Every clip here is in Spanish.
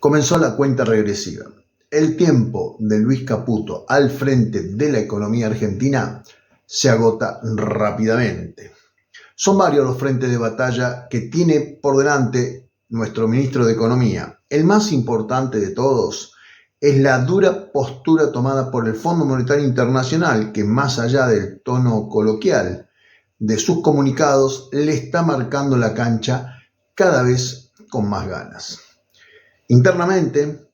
Comenzó la cuenta regresiva. El tiempo de Luis Caputo al frente de la economía argentina se agota rápidamente. Son varios los frentes de batalla que tiene por delante nuestro ministro de Economía. El más importante de todos es la dura postura tomada por el Fondo Monetario Internacional, que más allá del tono coloquial de sus comunicados, le está marcando la cancha cada vez con más ganas. Internamente,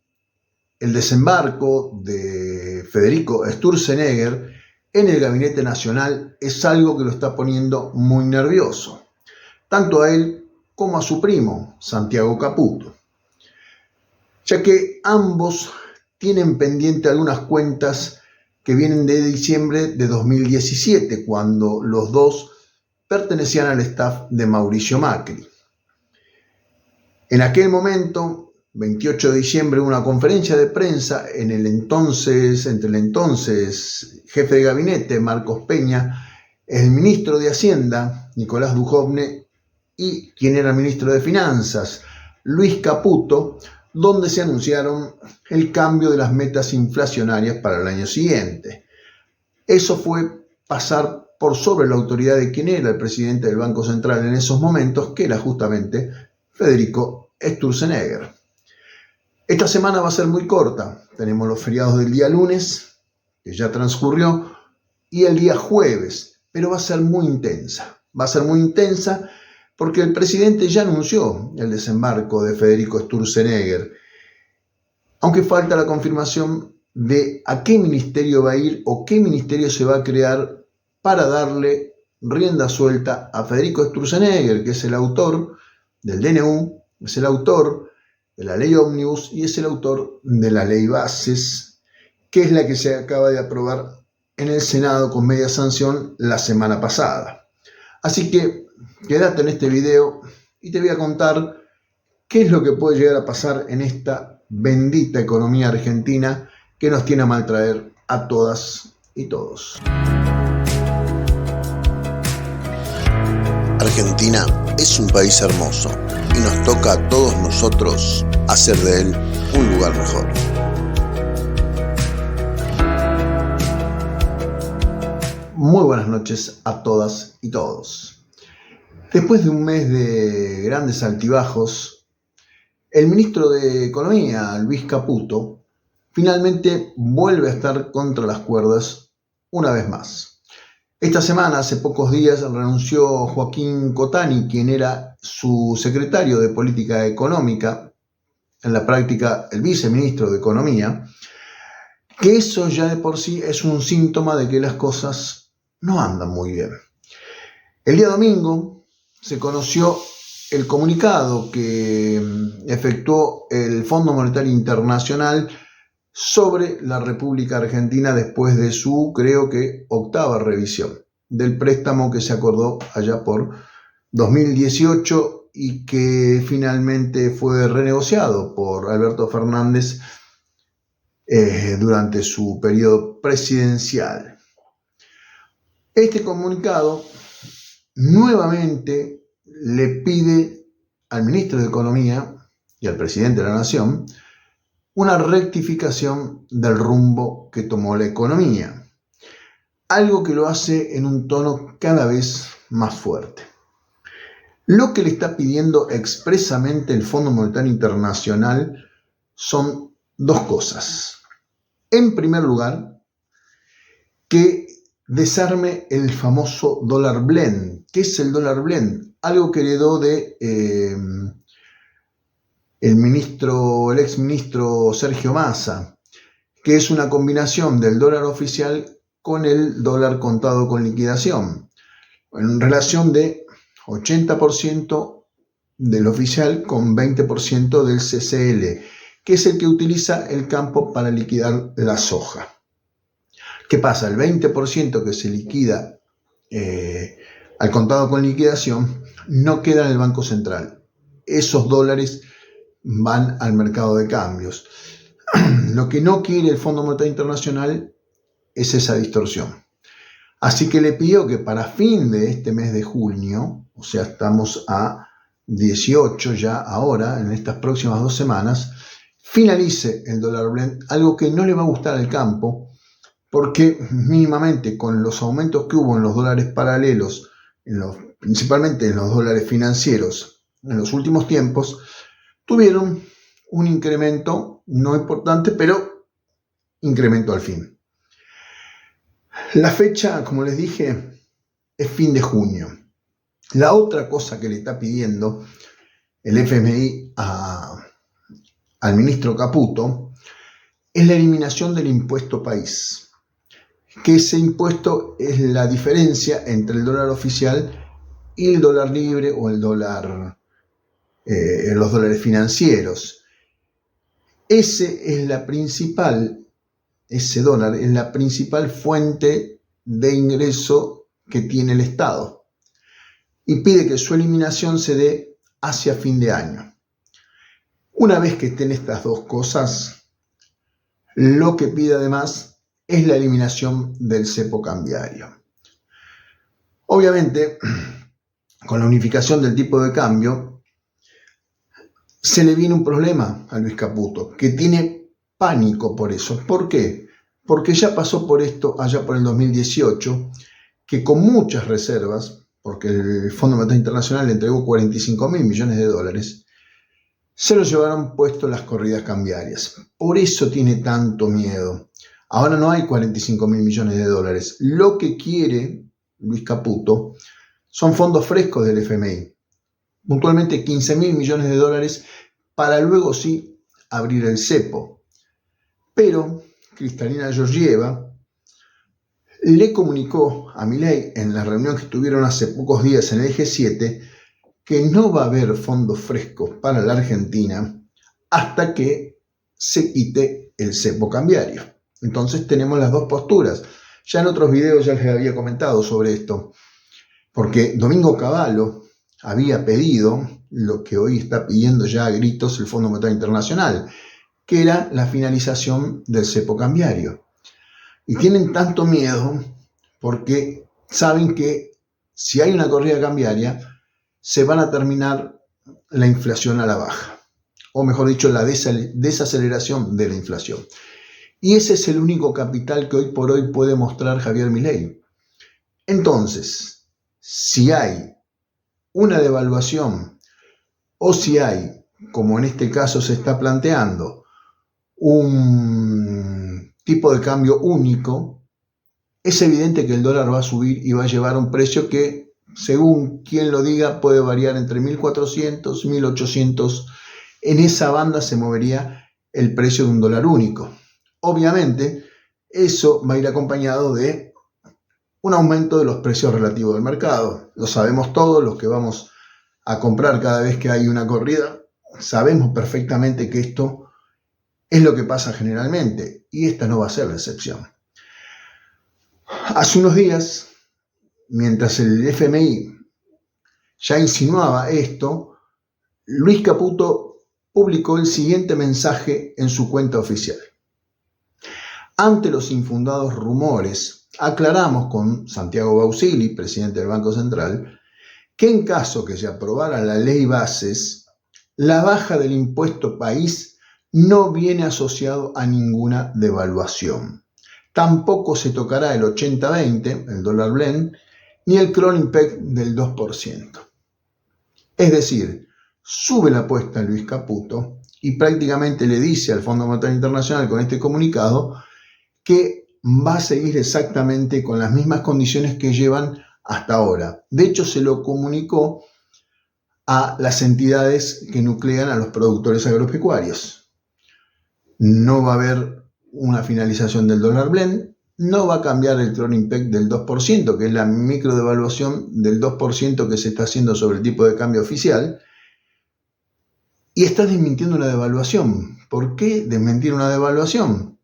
el desembarco de Federico Sturzenegger en el Gabinete Nacional es algo que lo está poniendo muy nervioso, tanto a él como a su primo, Santiago Caputo, ya que ambos tienen pendiente algunas cuentas que vienen de diciembre de 2017, cuando los dos pertenecían al staff de Mauricio Macri. En aquel momento, 28 de diciembre, una conferencia de prensa entre el entonces jefe de gabinete, Marcos Peña, el ministro de Hacienda, Nicolás Dujovne, y quien era ministro de Finanzas, Luis Caputo, donde se anunciaron el cambio de las metas inflacionarias para el año siguiente. Eso fue pasar por sobre la autoridad de quien era el presidente del Banco Central en esos momentos, que era justamente Federico Sturzenegger. Esta semana va a ser muy corta. Tenemos los feriados del día lunes, que ya transcurrió, y el día jueves, pero va a ser muy intensa. Va a ser muy intensa porque el presidente ya anunció el desembarco de Federico Sturzenegger, aunque falta la confirmación de a qué ministerio va a ir o qué ministerio se va a crear para darle rienda suelta a Federico Sturzenegger, que es el autor del DNU, es el autor de la ley Ómnibus y es el autor de la ley Bases, que es la que se acaba de aprobar en el Senado con media sanción la semana pasada. Así que quédate en este video y te voy a contar qué es lo que puede llegar a pasar en esta bendita economía argentina que nos tiene a maltraer a todas y todos. Argentina es un país hermoso y nos toca a todos nosotros hacer de él un lugar mejor. Muy buenas noches a todas y todos. Después de un mes de grandes altibajos, el ministro de Economía, Luis Caputo, finalmente vuelve a estar contra las cuerdas una vez más. Esta semana, hace pocos días, renunció Joaquín Cotani, quien era su secretario de Política Económica, en la práctica el viceministro de Economía, que eso ya de por sí es un síntoma de que las cosas no andan muy bien. El día domingo se conoció el comunicado que efectuó el Fondo Monetario Internacional sobre la República Argentina después de su, creo que, octava revisión del préstamo que se acordó allá por 2018 y que finalmente fue renegociado por Alberto Fernández durante su periodo presidencial. Este comunicado nuevamente le pide al ministro de Economía y al presidente de la Nación una rectificación del rumbo que tomó la economía, algo que lo hace en un tono cada vez más fuerte. Lo que le está pidiendo expresamente el Fondo Monetario Internacional son dos cosas. En primer lugar, que desarme el famoso dólar blend. ¿Qué es el dólar blend? Algo que heredó de el exministro Sergio Massa, que es una combinación del dólar oficial con el dólar contado con liquidación, en relación de 80% del oficial con 20% del CCL, que es el que utiliza el campo para liquidar la soja. ¿Qué pasa? El 20% que se liquida al contado con liquidación no queda en el Banco Central. Esos dólares van al mercado de cambios. Lo que no quiere el Fondo Monetario Internacional es esa distorsión. Así que le pidió que para fin de este mes de junio, o sea, estamos a 18 ya ahora, en estas próximas 2 semanas, finalice el dólar blend, algo que no le va a gustar al campo, porque mínimamente con los aumentos que hubo en los dólares paralelos, principalmente en los dólares financieros en los últimos tiempos, tuvieron un incremento no importante, pero incremento al fin. La fecha, como les dije, es fin de junio. La otra cosa que le está pidiendo el FMI al ministro Caputo es la eliminación del impuesto país, que ese impuesto es la diferencia entre el dólar oficial y el dólar libre o el dólar, los dólares financieros. Ese dólar es la principal fuente de ingreso que tiene el Estado y pide que su eliminación se dé hacia fin de año. Una vez que estén estas dos cosas, lo que pide además es la eliminación del cepo cambiario. Obviamente, con la unificación del tipo de cambio, se le viene un problema a Luis Caputo, que tiene pánico por eso. ¿Por qué? Porque ya pasó por esto allá por el 2018, que con muchas reservas, porque el Fondo Monetario Internacional le entregó 45.000 millones de dólares, se lo llevaron puesto las corridas cambiarias. Por eso tiene tanto miedo. Ahora no hay 45.000 millones de dólares. Lo que quiere Luis Caputo son fondos frescos del FMI, puntualmente 15.000 millones de dólares para luego sí abrir el cepo. Pero Kristalina Georgieva le comunicó a Milei en la reunión que tuvieron hace pocos días en el G7 que no va a haber fondos frescos para la Argentina hasta que se quite el cepo cambiario. Entonces tenemos las dos posturas. Ya en otros videos ya les había comentado sobre esto, porque Domingo Cavallo había pedido lo que hoy está pidiendo ya a gritos el Fondo Monetario Internacional, que era la finalización del cepo cambiario. Y tienen tanto miedo porque saben que si hay una corrida cambiaria, se van a terminar la inflación a la baja, o mejor dicho, la desaceleración de la inflación. Y ese es el único capital que hoy por hoy puede mostrar Javier Milei. Entonces, si hay una devaluación o si hay, como en este caso se está planteando, un tipo de cambio único, es evidente que el dólar va a subir y va a llevar a un precio que, según quien lo diga, puede variar entre 1.400 y 1.800. En esa banda se movería el precio de un dólar único. Obviamente, eso va a ir acompañado de un aumento de los precios relativos del mercado. Lo sabemos todos, los que vamos a comprar cada vez que hay una corrida, sabemos perfectamente que esto es lo que pasa generalmente, y esta no va a ser la excepción. Hace unos días, mientras el FMI ya insinuaba esto, Luis Caputo publicó el siguiente mensaje en su cuenta oficial. Ante los infundados rumores, aclaramos con Santiago Bausili, presidente del Banco Central, que en caso que se aprobara la ley Bases, la baja del impuesto país no viene asociado a ninguna devaluación. Tampoco se tocará el 80-20, el dólar blend, ni el crawling peg del 2%. Es decir, sube la apuesta a Luis Caputo y prácticamente le dice al Fondo Monetario Internacional con este comunicado que va a seguir exactamente con las mismas condiciones que llevan hasta ahora. De hecho, se lo comunicó a las entidades que nuclean a los productores agropecuarios. No va a haber una finalización del dólar blend, no va a cambiar el crawling peg del 2%, que es la microdevaluación del 2% que se está haciendo sobre el tipo de cambio oficial, y está desmintiendo una devaluación. ¿Por qué desmentir una devaluación?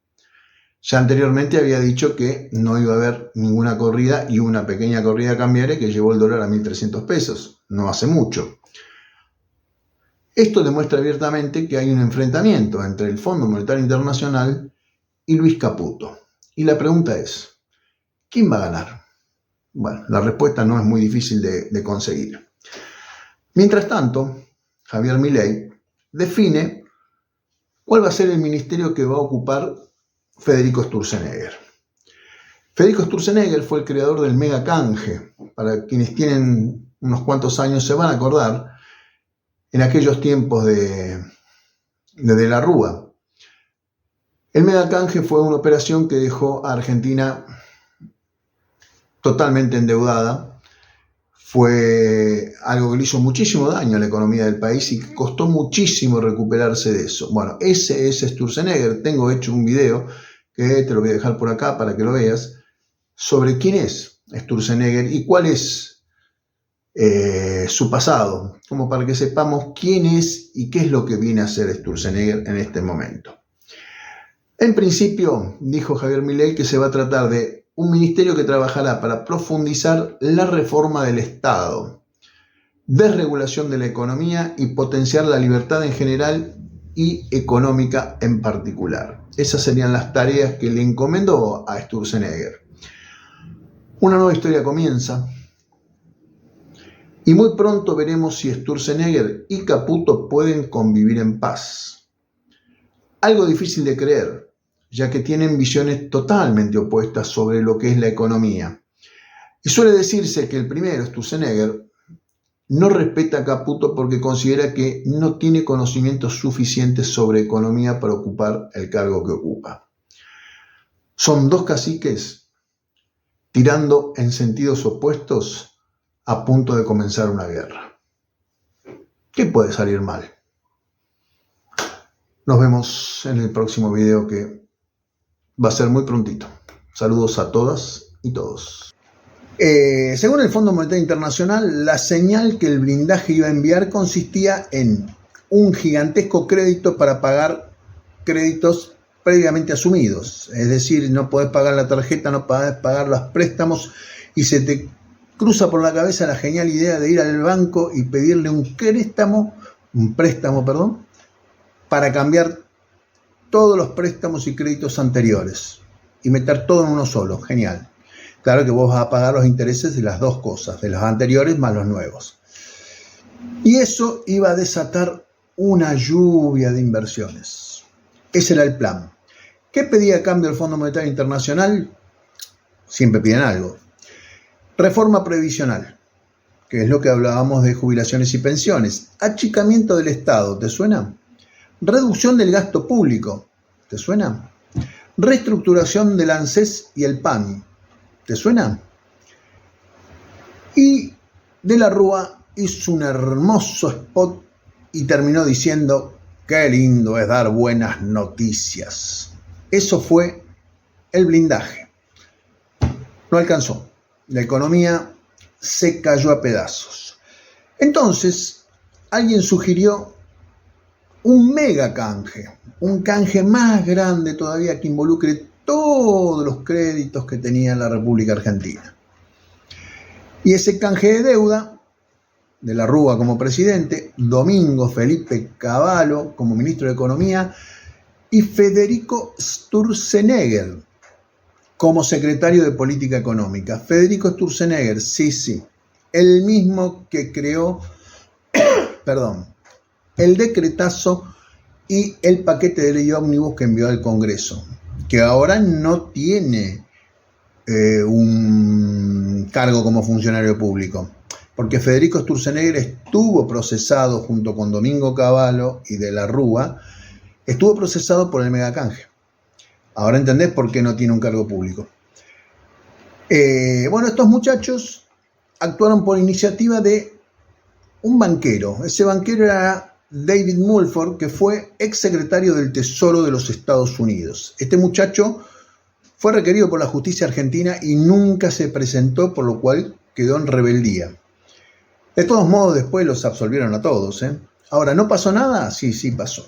Ya anteriormente había dicho que no iba a haber ninguna corrida y una pequeña corrida cambiaria que llevó el dólar a 1.300 pesos, no hace mucho. Esto demuestra abiertamente que hay un enfrentamiento entre el Fondo Monetario Internacional y Luis Caputo. Y la pregunta es, ¿quién va a ganar? Bueno, la respuesta no es muy difícil de conseguir. Mientras tanto, Javier Milei define ¿Cuál va a ser el ministerio que va a ocupar Federico Sturzenegger? Federico Sturzenegger fue el creador del megacanje. Para quienes tienen unos cuantos años se van a acordar, en aquellos tiempos de la Rúa. El megacanje fue una operación que dejó a Argentina totalmente endeudada. Fue algo que le hizo muchísimo daño a la economía del país y que costó muchísimo recuperarse de eso. Bueno, ese es Sturzenegger. Tengo hecho un video que te lo voy a dejar por acá para que lo veas, sobre quién es Sturzenegger y cuál es su pasado, como para que sepamos quién es y qué es lo que viene a hacer Sturzenegger en este momento. En principio, dijo Javier Milei que se va a tratar de un ministerio que trabajará para profundizar la reforma del Estado, desregulación de la economía y potenciar la libertad en general y económica en particular. Esas serían las tareas que le encomendó a Sturzenegger. Una nueva historia comienza y muy pronto veremos si Sturzenegger y Caputo pueden convivir en paz. Algo difícil de creer, ya que tienen visiones totalmente opuestas sobre lo que es la economía. Y suele decirse que el primero, Sturzenegger, no respeta a Caputo porque considera que no tiene conocimientos suficientes sobre economía para ocupar el cargo que ocupa. Son dos caciques tirando en sentidos opuestos a punto de comenzar una guerra. ¿Qué puede salir mal? Nos vemos en el próximo video que va a ser muy prontito. Saludos a todas y todos. Según el Fondo Monetario Internacional, la señal que el blindaje iba a enviar consistía en un gigantesco crédito para pagar créditos previamente asumidos. Es decir, no podés pagar la tarjeta, no podés pagar los préstamos y se te cruza por la cabeza la genial idea de ir al banco y pedirle un préstamo, para cambiar todos los préstamos y créditos anteriores y meter todo en uno solo. Genial. Claro que vos vas a pagar los intereses de las dos cosas, de los anteriores más los nuevos. Y eso iba a desatar una lluvia de inversiones. Ese era el plan. ¿Qué pedía a cambio el Fondo Monetario Internacional? Siempre piden algo. Reforma previsional, que es lo que hablábamos de jubilaciones y pensiones. Achicamiento del Estado, ¿te suena? Reducción del gasto público, ¿te suena? Reestructuración del ANSES y el PAMI, ¿te suena? Y de la Rúa hizo un hermoso spot y terminó diciendo: qué lindo es dar buenas noticias. Eso fue el blindaje. No alcanzó. La economía se cayó a pedazos. Entonces, alguien sugirió un mega canje, un canje más grande todavía que involucre todos los créditos que tenía la República Argentina. Y ese canje de deuda, de la Rúa como presidente, Domingo Felipe Cavallo como ministro de Economía y Federico Sturzenegger como secretario de Política Económica. Federico Sturzenegger, sí, el mismo que creó, el decretazo y el paquete de ley ómnibus que envió al Congreso, que ahora no tiene un cargo como funcionario público, porque Federico Sturzenegger estuvo procesado junto con Domingo Cavallo y de la Rúa, estuvo procesado por el megacanje. Ahora entendés por qué no tiene un cargo público. Estos muchachos actuaron por iniciativa de un banquero. Ese banquero era David Mulford, que fue exsecretario del Tesoro de los Estados Unidos. Este muchacho fue requerido por la justicia argentina y nunca se presentó, por lo cual quedó en rebeldía. De todos modos, después los absolvieron a todos. Ahora, ¿no pasó nada? Sí pasó.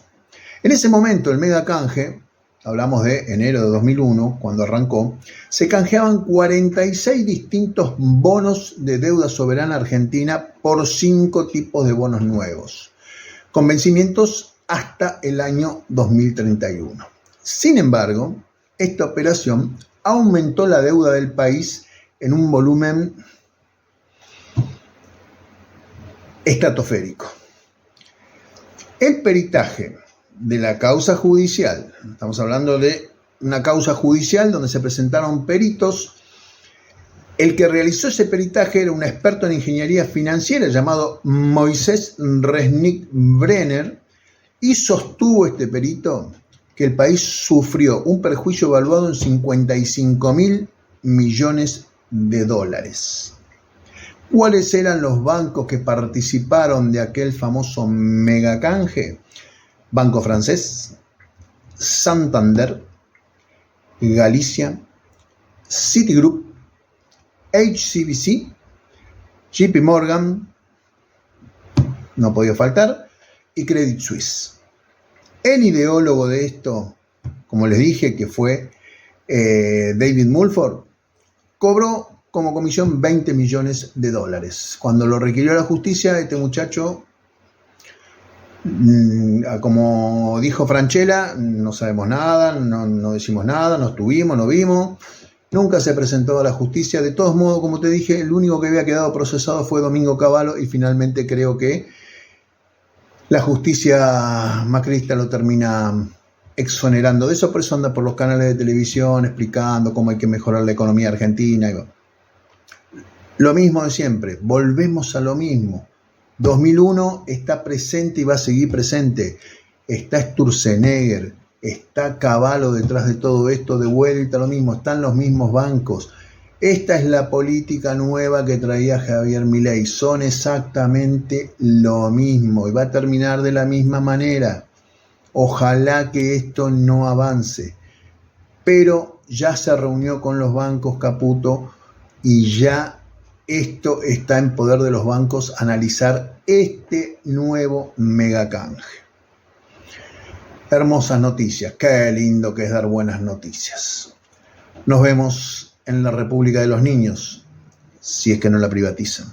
En ese momento, el megacanje, hablamos de enero de 2001, cuando arrancó, se canjeaban 46 distintos bonos de deuda soberana argentina por 5 tipos de bonos nuevos, con vencimientos hasta el año 2031. Sin embargo, esta operación aumentó la deuda del país en un volumen estratosférico. El peritaje de la causa judicial. Estamos hablando de una causa judicial donde se presentaron peritos. El que realizó ese peritaje era un experto en ingeniería financiera llamado Moisés Resnick Brenner, y sostuvo este perito que el país sufrió un perjuicio evaluado en 55.000 millones de dólares. ¿Cuáles eran los bancos que participaron de aquel famoso megacanje? Banco Francés, Santander, Galicia, Citigroup, HSBC, JP Morgan, no podía faltar, y Credit Suisse. El ideólogo de esto, como les dije, que fue David Mulford, cobró como comisión 20 millones de dólares. Cuando lo requirió la justicia, este muchacho, como dijo Franchella, no sabemos nada, no decimos nada, no estuvimos, no vimos, nunca se presentó a la justicia. De todos modos, como te dije, el único que había quedado procesado fue Domingo Cavallo, y finalmente creo que la justicia macrista lo termina exonerando de eso. Por eso anda por los canales de televisión explicando cómo hay que mejorar la economía argentina. Lo mismo de siempre, volvemos a lo mismo. 2001 está presente y va a seguir presente. Está Sturzenegger, está Cavallo detrás de todo esto, de vuelta a lo mismo, están los mismos bancos. Esta es la política nueva que traía Javier Milei. Son exactamente lo mismo y va a terminar de la misma manera. Ojalá que esto no avance. Pero ya se reunió con los bancos Caputo y ya esto está en poder de los bancos analizar este nuevo megacanje. Hermosas noticias. Qué lindo que es dar buenas noticias. Nos vemos en la República de los Niños, si es que no la privatizan.